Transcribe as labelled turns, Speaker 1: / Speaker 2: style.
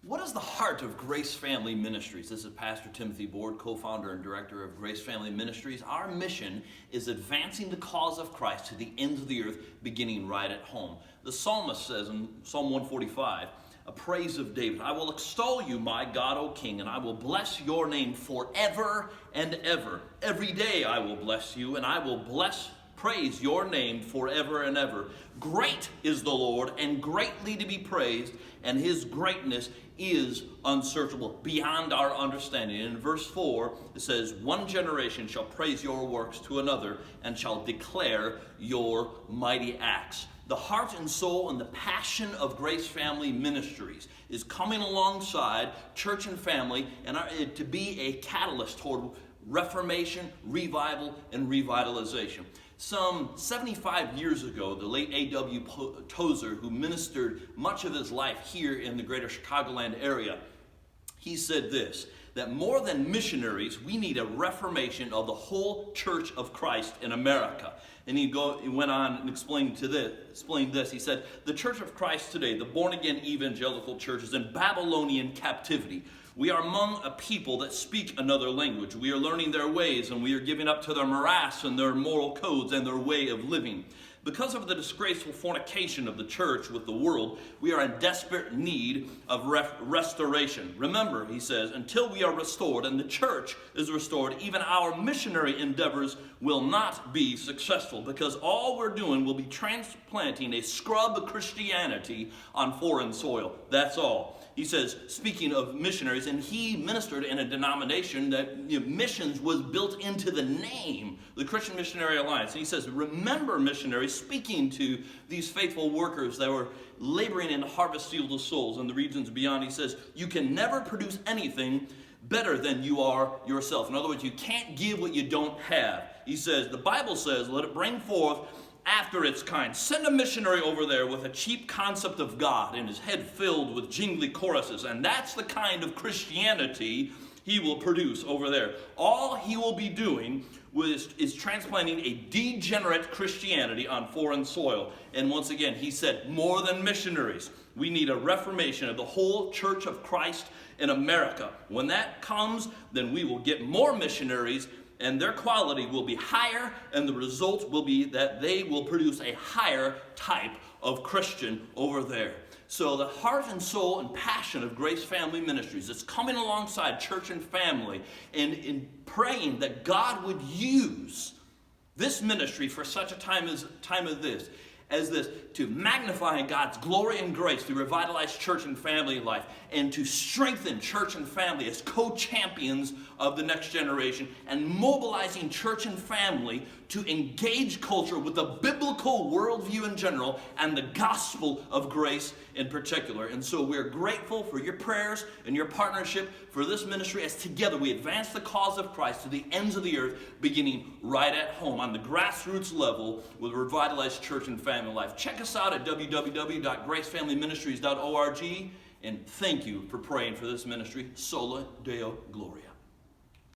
Speaker 1: What is the heart of Grace Family Ministries? This is Pastor Timothy Board, co-founder and director of Grace Family Ministries. Our mission is advancing the cause of Christ to the ends of the earth, beginning right at home. The psalmist says in Psalm 145, a praise of David, I will extol you, my God, O King, and I will bless your name forever and ever. Every day I will bless you, and I will praise your name forever and ever. Great is the Lord, and greatly to be praised, and his greatness is unsearchable, beyond our understanding. In verse 4, it says, one generation shall praise your works to another, and shall declare your mighty acts. The heart and soul and the passion of Grace Family Ministries is coming alongside church and family and to be a catalyst toward reformation, revival, and revitalization. Some 75 years ago, the late A.W. Tozer, who ministered much of his life here in the greater Chicagoland area, he said this, that more than missionaries, we need a reformation of the whole Church of Christ in America. And he went on and explained this. He said, the Church of Christ today, the born-again evangelical church, is in Babylonian captivity. We are among a people that speak another language. We are learning their ways, and we are giving up to their morass and their moral codes and their way of living. Because of the disgraceful fornication of the church with the world, we are in desperate need of restoration. Remember, he says, until we are restored and the church is restored, even our missionary endeavors will not be successful, because all we're doing will be transplanting a scrub Christianity on foreign soil. That's all. He says, speaking of missionaries, and he ministered in a denomination that missions was built into the name, the Christian Missionary Alliance. And he says, remember, missionaries, speaking to these faithful workers that were laboring in the harvest field of souls in the regions beyond, he says, you can never produce anything better than you are yourself. In other words, you can't give what you don't have. He says, the Bible says, let it bring forth after its kind. Send a missionary over there with a cheap concept of God and his head filled with jingly choruses, and that's the kind of Christianity he will produce over there. All he will be doing is transplanting a degenerate Christianity on foreign soil. And once again, he said, more than missionaries, we need a reformation of the whole Church of Christ in America. When that comes, then we will get more missionaries, and their quality will be higher, and the result will be that they will produce a higher type of Christian over there. So the heart and soul and passion of Grace Family Ministries is coming alongside church and family and in praying that God would use this ministry for such a time as this, to magnify God's glory and grace to revitalize church and family life, and to strengthen church and family as co-champions of the next generation, and mobilizing church and family to engage culture with the biblical worldview in general and the gospel of grace in particular. And so we're grateful for your prayers and your partnership for this ministry as together we advance the cause of Christ to the ends of the earth, beginning right at home on the grassroots level with revitalized church and family life. Check us out at www.gracefamilyministries.org, and thank you for praying for this ministry. Sola Deo Gloria.